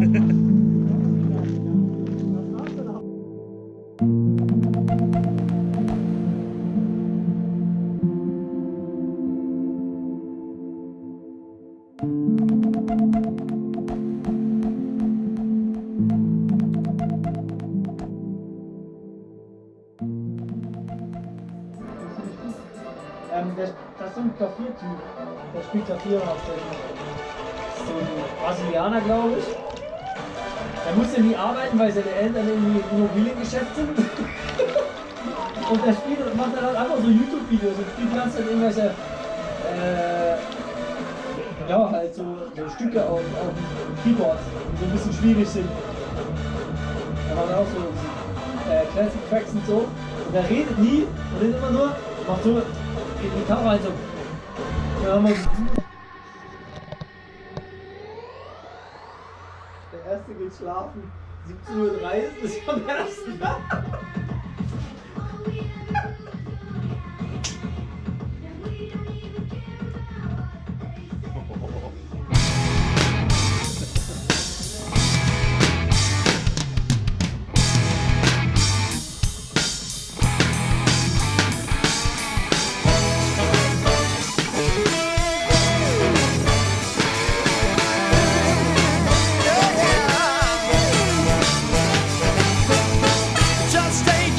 Das ist so ein Klaviertyp. Der spielt Klavier hauptsächlich. So ein Brasilianer, glaube ich. Der musste nie arbeiten, weil seine Eltern irgendwie im Immobiliengeschäft sind. Und der spielt und macht dann halt einfach so YouTube-Videos und spielt ganz dann irgendwelche ja, halt so Stücke auf dem Keyboard, die so ein bisschen schwierig sind. Da macht er auch so Classic Tracks und so. Und der redet nie und ist immer nur, macht so in die Kamera halt so. Ja, der erste geht schlafen. 17:30 Uhr ist am ersten. Just stay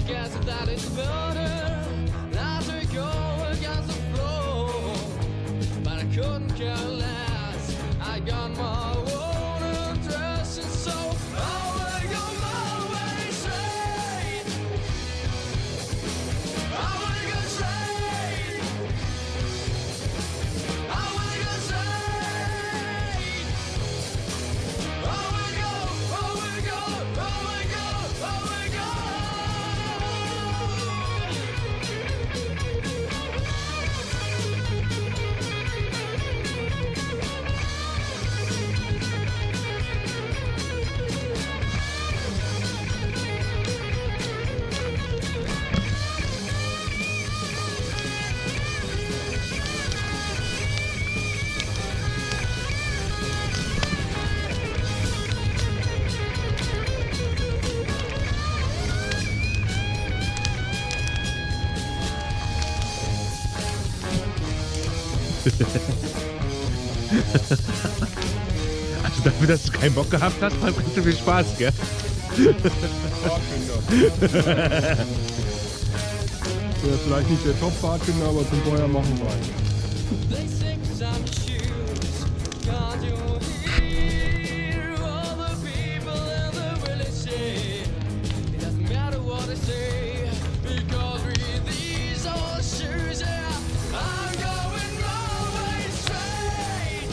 guess that it's better not to go against the flow. But I couldn't care less. I got my own interest, and so I will go my way straight. I will go straight. I will go straight. I will go, I will go, I will go, I will go. Also dafür, dass du keinen Bock gehabt hast, macht ganz schön viel Spaß, gell? Ja, vielleicht nicht der Top-Bartender, aber zum Feuer machen rein. They sing some tunes, can't you hear all the people in the village say? It doesn't matter what they say, because with these old shoes, yeah, I'm going my way straight.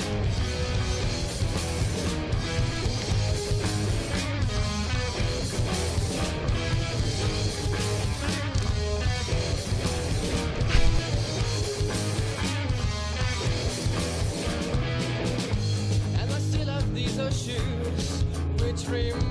And I still have these old shoes, which remind